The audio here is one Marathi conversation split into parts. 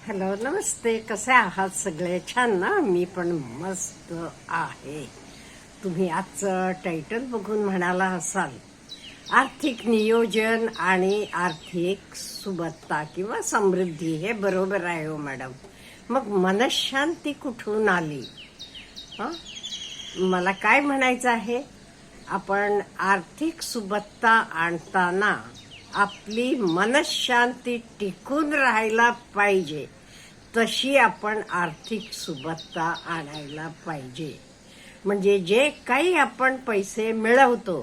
हॅलो, नमस्ते. कसे आहात सगळे? छान ना? मी पण मस्त आहे. तुम्ही आजचं टायटल बघून म्हणाला असाल, आर्थिक नियोजन आणि आर्थिक सुबत्ता किंवा समृद्धी. हे बरोबर आहे हो मॅडम. मग मनशांती कुठून आली? हं? मला काय म्हणायचं आहे, आपण आर्थिक सुबत्ता आणताना आपली मनशांती टिकून राहायला पाहिजे, तशी आपण आर्थिक सुबत्ता आणायला पाहिजे. म्हणजे जे काही आपण पैसे मिळवतो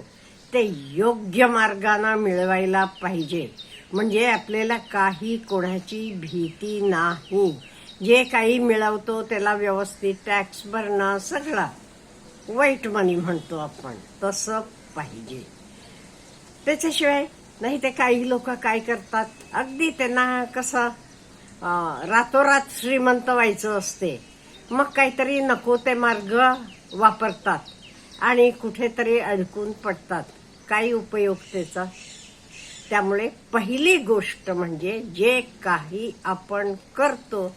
ते योग्य मार्गाने मिळवायला पाहिजे. म्हणजे आपल्याला काही कोणाची भीती नाही. जे काही मिळवतो त्याला व्यवस्थित टॅक्स भरणं, सगळं वाईट मनी म्हणतो आपण, तसं पाहिजे. त्याच्याशिवाय नाही ते काही लोक काय करतात, अगदी त्यांना कसं रातोरात श्रीमंत व्हायचं असते, मग काहीतरी नको ते मार्ग वापरतात आणि कुठेतरी अडकून पडतात. काही उपयोग त्याचा. त्यामुळे पहिली गोष्ट म्हणजे जे काही आपण करतो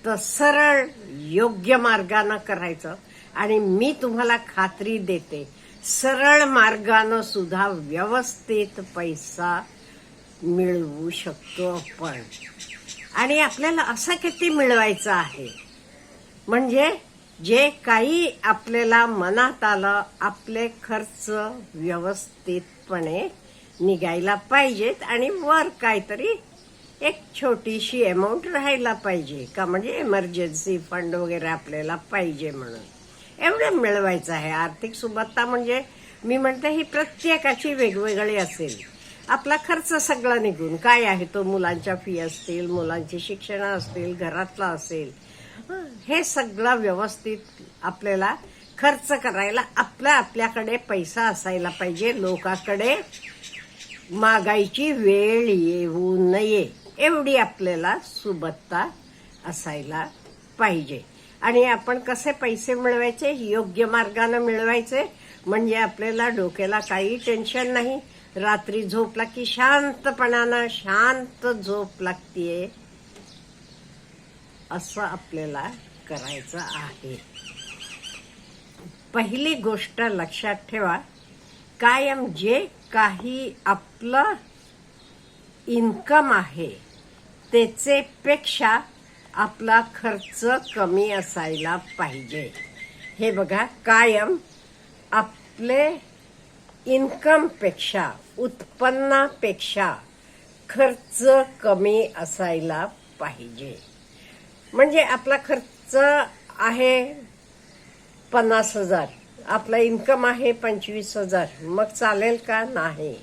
तर सरळ योग्य मार्गानं करायचं. आणि मी तुम्हाला खात्री देते, सरळ मार्गानं सुद्धा व्यवस्थित पैसा मिळवू शकतो आपण. आणि आपल्याला असं किती मिळवायचं आहे, म्हणजे जे काही आपल्याला मनात आलं, आपले खर्च व्यवस्थितपणे निघायला पाहिजेत आणि वर काहीतरी एक छोटीशी अमाऊंट राहायला पाहिजे का, म्हणजे इमर्जन्सी फंड वगैरे आपल्याला पाहिजे म्हणून. एवढं मिळवायचं आहे. आर्थिक सुबत्ता म्हणजे मी म्हणते ही प्रत्येकाची वेगवेगळी असेल. आपला खर्च सगळा निघून काय आहे तो, मुलांच्या फी असतील, मुलांची शिक्षण असतील, घरातला असेल, हे सगळं व्यवस्थित आपल्याला खर्च करायला आपल्याकडे पैसा असायला पाहिजे. लोकांकडे मागायची वेळ येऊ नये एवढी आपल्याला सुबत्ता असायला पाहिजे. आणि आपण कसे पैसे मिळवायचे, योग्य मार्गाने मिळवायचे, म्हणजे आपल्याला डोक्याला काही टेन्शन नाही. रात्री झोपला की शांतपणानं शांत झोप लागतीये, असं आपल्याला करायचं आहे. पहिली गोष्ट लक्षात ठेवा, कायम जे काही आपलं इन्कम आहे त्याचे पेक्षा आपला खर्च कमी असायला पाहिजे. हे बघा, कायम आपले इन्कम पेक्षा, उत्पन्नापेक्षा खर्च कमी असायला पाहिजे. म्हणजे आपला खर्च आहे 50,000, आपला इन्कम आहे 25,000, मग चालेल का? नाही.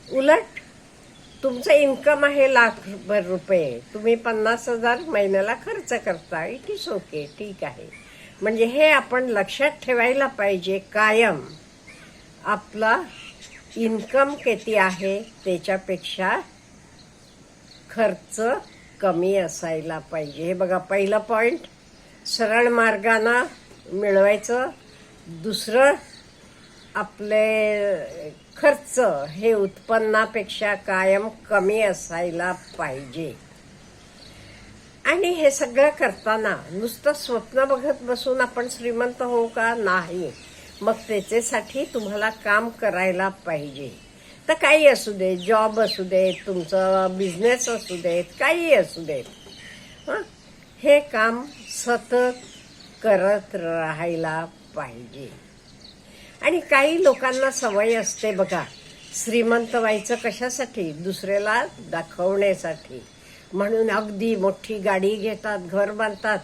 उलट तुमचं इन्कम आहे लाखभर रुपये, तुम्ही 50,000 महिन्याला खर्च करता, इट इज ओके, ठीक आहे. म्हणजे हे आपण लक्षात ठेवायला पाहिजे, कायम आपला इन्कम किती आहे त्याच्यापेक्षा खर्च कमी असायला पाहिजे. हे बघा, पहिलं पॉइंट सरळ मार्गाने मिळवायचं. दुसरं, आपले खर्च हे उत्पन्नापेक्षा कायम कमी असायला पाहिजे. आणि हे सगळं करताना नुसतं स्वप्न बघत बसून आपण श्रीमंत होऊ का? नाही. मग त्याच्यासाठी तुम्हाला काम करायला पाहिजे. तर काही असू दे, जॉब असू देत, तुमचं बिझनेस असू देत, काही असू देत, हे काम सतत करत राहायला पाहिजे. आणि काही लोकांना सवय असते बघा, श्रीमंत व्हायचं कशासाठी? दुसऱ्याला दाखवण्यासाठी. म्हणून अगदी मोठी गाडी घेतात, घर बांधतात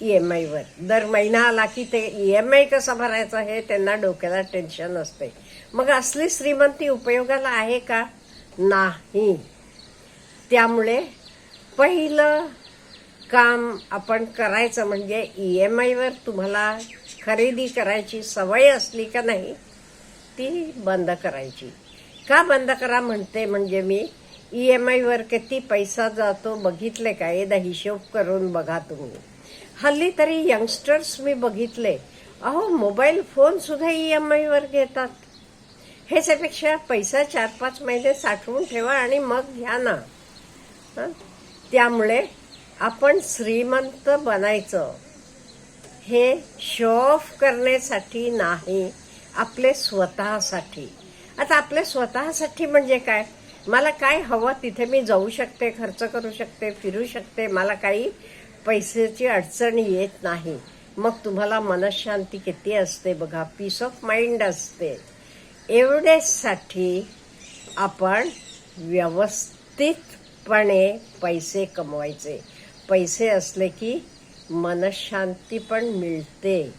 EMI वर. दर महिना आला की ते EMI कसा भरायचा हे त्यांना डोक्याला टेन्शन असते. मग असली श्रीमंती उपयोगाला आहे का? नाही. त्यामुळे पहिलं काम आपण करायचं म्हणजे EMI वर तुम्हाला खरेदी करायची सवय असली का नाही, ती बंद करायची. का बंद करा म्हणते, म्हणजे मी EMI वर किती पैसा जातो बघितले का? एकदा हिशोब करून बघा तुम्ही. हल्ली तरी यंगस्टर्स मी बघितले, अहो मोबाईल फोन सुद्धा EMI वर घेतात. ह्याच्यापेक्षा पैसा 4-5 महिने साठवून ठेवा आणि मग घ्या ना. त्यामुळे आपण श्रीमंत बनायचं हे शो ऑफ करण्यासाठी नाही, आपले स्वतःसाठी. आता आपले स्वतःसाठी म्हणजे काय? मला काय हवं तिथे मी जाऊ शकते, खर्च करू शकते, फिरू शकते, मला काही पैशाची अडचण येत नाही. मग तुम्हाला मनशांती किती असते बघा, पीस ऑफ माइंड असते. एवढेसाठी आपण व्यवस्थितपणे पैसे कमवायचे. पैसे असले की मनशांती पण मिळते.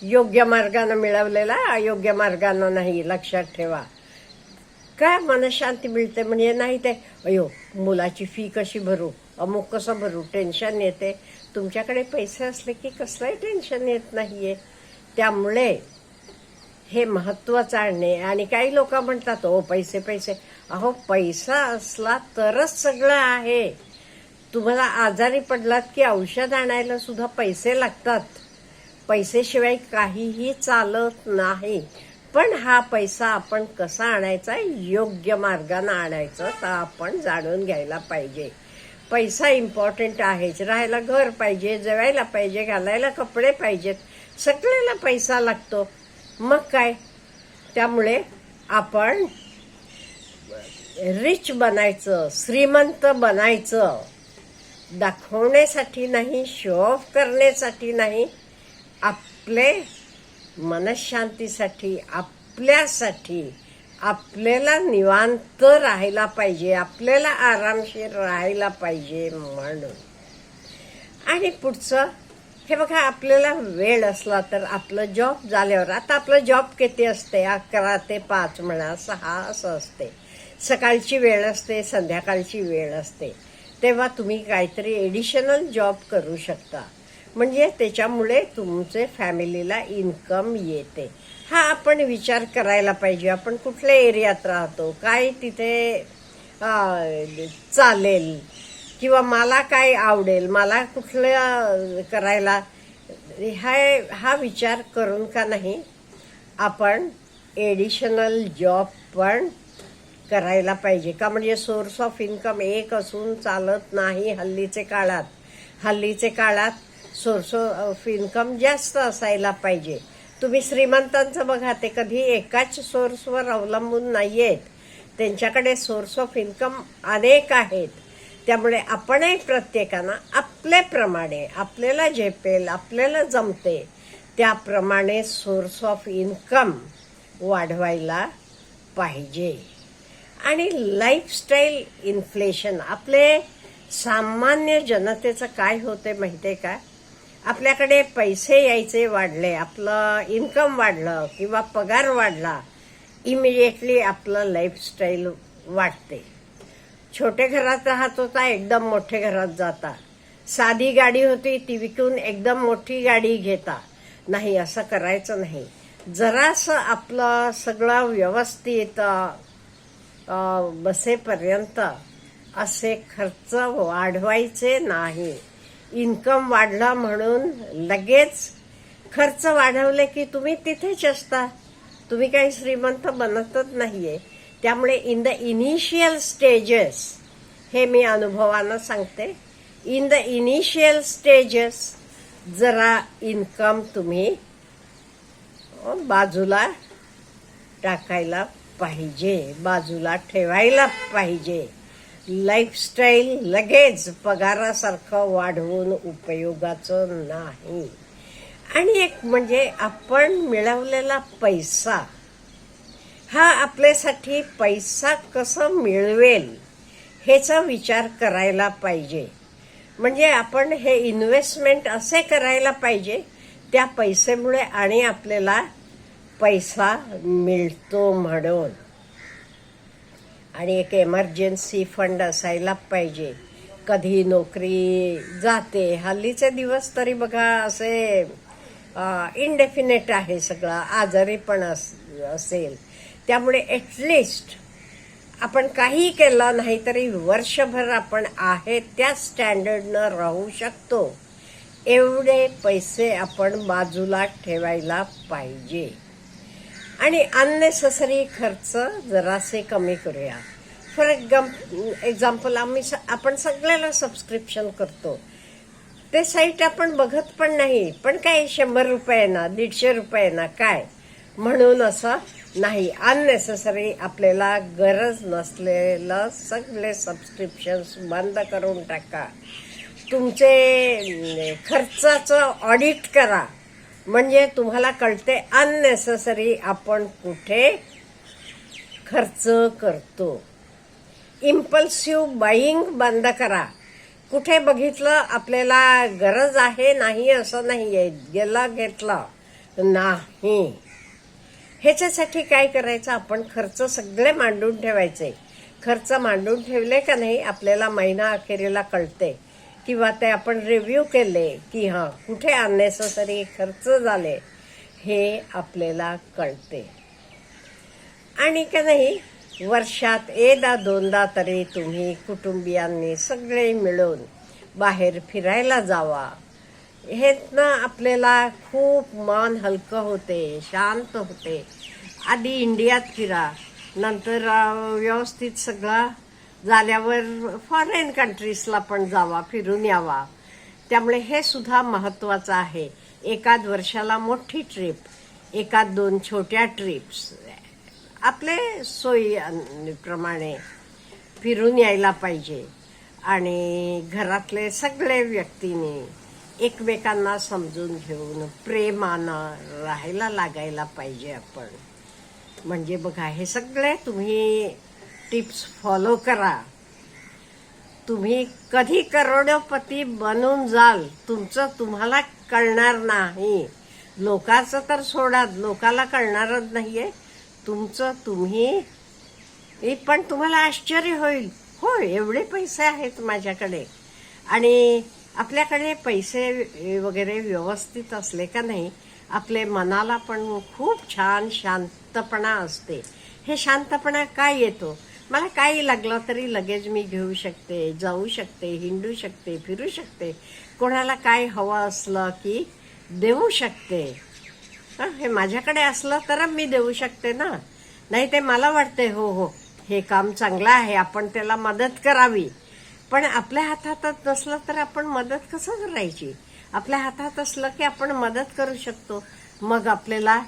योग्य मार्गाने मिळवलेला अयोग्य मार्गानं नाही, लक्षात ठेवा. काय मनशांती मिळते म्हणजे नाही ते अयो मुलाची फी कशी भरू, अमुक कसं भरू, टेन्शन येते. तुमच्याकडे पैसे असले की कसलंही टेन्शन येत नाहीये. त्यामुळे हे महत्त्वाचं आहे. आणि काही लोक म्हणतात ओ पैसे पैसे. अहो पैसा असला तरच सगळं आहे. तुम्हाला आजारी पडलात की औषध आणायला सुद्धा पैसे लागतात. पैसेशिवाय काहीही चालत नाही. पण हा पैसा आपण कसा आणायचा, योग्य मार्गाने आणायचं तर आपण जाणून घ्यायला पाहिजे. पैसा इम्पॉर्टंट आहेच. राहायला घर पाहिजे, जेवायला पाहिजे, घालायला कपडे पाहिजेत, सगळ्याला पैसा लागतो. मग काय, त्यामुळे आपण रिच बनायचं, श्रीमंत बनायचं. दाखवण्यासाठी नाही, शो ऑफ करण्यासाठी नाही, आपले मनशांतीसाठी, आपल्यासाठी. आपल्याला निवांत राहायला पाहिजे, आपल्याला आरामशीर राहायला पाहिजे म्हणून. आणि पुढचं हे बघा, आपल्याला वेळ असला तर आपलं जॉब झाल्यावर, आता आपलं जॉब किती असते, 11 ते 5 म्हणा, 6 असं असते. सकाळची वेळ असते, संध्याकाळची वेळ असते. तेव्हा तुम्ही काहीतरी एडिशनल जॉब करू शकता. म्हणजे त्याच्यामुळे तुमचे फॅमिलीला इन्कम येते. हा आपण विचार करायला पाहिजे. आपण कुठल्या एरियात राहतो, काय तिथे चालेल, किंवा मला काय आवडेल, मला कुठलं करायला, हा विचार करून का नाही आपण एडिशनल जॉब पण करायला पाहिजे. का म्हणजे सोर्स ऑफ इन्कम एक असून चालत नाही हल्लीचे काळात. हल्लीचे काळात सोर्स ऑफ इन्कम जास्त असायला पाहिजे. तुम्ही श्रीमंतांचं बघा, ते कधी एकाच सोर्सवर अवलंबून नाहीयेत. त्यांच्याकडे सोर्स ऑफ इन्कम अनेक आहेत. त्यामुळे आपणही प्रत्येकानं आपल्याप्रमाणे, आपल्याला झेपेल, आपल्याला जमते त्याप्रमाणे सोर्स ऑफ इन्कम वाढवायला पाहिजे. आणि लाईफस्टाईल इन्फ्लेशन, आपले सामान्य जनतेचं काय होते माहितीये का? आपल्याकडे पैसे यायचे वाढले, आपलं इन्कम वाढलं किंवा पगार वाढला, इमिडिएटली आपलं लाईफस्टाईल वाढते. छोटे घरात राहत होता, एकदम मोठे घरात जाता. साधी गाडी होती, ती विकून एकदम मोठी गाडी घेता. नाही, असं करायचं नाही. जरासं आपलं सगळं व्यवस्थित बसेपर्यंत असे खर्च वाढवायचे नाही. इन्कम वाढला म्हणून लगेच खर्च वाढवले की तुम्ही तिथेच असता. तुम्ही काही श्रीमंत बनतच नाहीये. त्यामुळे इन द इनिशियल स्टेजेस, हे मी अनुभवानं सांगते, इन द इनिशियल स्टेजेस जरा इन्कम तुम्ही बाजूला टाकायला पाहिजे, बाजूला ठेवायला पाहिजे. लाईफस्टाईल लगेच पगारासारखं वाढवून उपयोगाचं नाही. आणि एक म्हणजे आपण मिळवलेला पैसा, हा आपल्यासाठी पैसा कसं मिळवेल ह्याचा विचार करायला पाहिजे. म्हणजे आपण हे इन्व्हेस्टमेंट असे करायला पाहिजे त्या पैसेमुळे आणि आपल्याला पैसा मिळतो म्हणून. आणि एक एमर्जन्सी फंड असायला पाहिजे. कधी नोकरी जाते, हल्लीचे दिवस तरी बघा असे इनडेफिनेट आहे सगळं, आजारी पण असेल. त्यामुळे ॲटलिस्ट आपण काही केलं नाही तरी वर्षभर आपण आहे त्या स्टँडर्डनं राहू शकतो. एवढे पैसे आपण बाजूला ठेवायला पाहिजे. आणि अननेसेसरी खर्च जरासे कमी करूया. फॉर एक्झाम्पल आपण सगळ्याला सबस्क्रिप्शन करतो. ते साईट आपण बघत पण नाही, पण काय 100 रुपये ना 150 रुपये ना काय म्हणून असं नाही. अननेसेसरी आपल्याला गरज नसलेलं सगळे सबस्क्रिप्शन्स बंद करून टाका. तुमचे खर्चाचं ऑडिट करा, म्हणजे तुम्हाला कळते अननेसेसरी आपण कुठे खर्च करतो. इम्पल्सिव्ह बाईंग बंद करा. कुठे बघितलं आपल्याला गरज आहे नाही असं नाहीये, गेला घेतला नाही. ह्याच्यासाठी काय करायचं, आपण खर्च सगळे मांडून ठेवायचे. खर्च मांडून ठेवले का नाही आपल्याला महिना अखेरीला कळते, किंवा ते आपण रिव्ह्यू केले की हां कुठे अननेसेसरी खर्च झाले हे आपल्याला कळते. आणि का नाही वर्षात 1-2दा तरी तुम्ही कुटुंबियांनी सगळे मिळून बाहेर फिरायला जावा. हे ना आपल्याला खूप मन हलकं होते, शांत होते. आधी इंडियात फिरा, नंतर व्यवस्थित सगळं झाल्यावर फॉरेन कंट्रीजला पण जावा, फिरून यावा. त्यामुळे हे सुद्धा महत्त्वाचं आहे. एखाद वर्षाला मोठी ट्रिप, 1-2 छोट्या ट्रिप्स आपले सोयीप्रमाणे फिरून यायला पाहिजे. आणि घरातले सगळे व्यक्तींनी एकमेकांना समजून घेऊन प्रेमानं राहायला लागायला पाहिजे आपण. म्हणजे बघा हे सगळे तुम्ही टिप्स फॉलो करा. तुम्ही कधी करोडपती बनून जाल तुमचं तुम्हाला कळणार नाही. लोकांचं तर सोडा, लोकाला कळणारच नाहीये. तुमचं तुम्ही पण तुम्हाला आश्चर्य होईल, हो एवढे पैसे आहेत माझ्याकडे. आणि आपल्याकडे पैसे वगैरे व्यवस्थित असले का नाही आपले मनाला पण खूप छान शांतपणा असते. हे शांतपणा काय येतो, मला काही लागलं तरी लगेच मी घेऊ शकते, जाऊ शकते, हिंडू शकते, फिरू शकते. कोणाला काय हवं असलं की देऊ शकते. हे माझ्याकडे असलं तर मी देऊ शकते ना. नाही ते मला वाटते हो हो हे काम चांगलं आहे, आपण त्याला मदत करावी. पण आपल्या हातात नसलं तर आपण मदत कसं करायची. आपल्या हातात असलं की आपण मदत करू शकतो. मग आपल्याला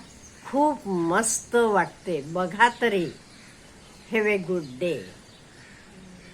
खूप मस्त वाटते. बघा तरी. Have a good day.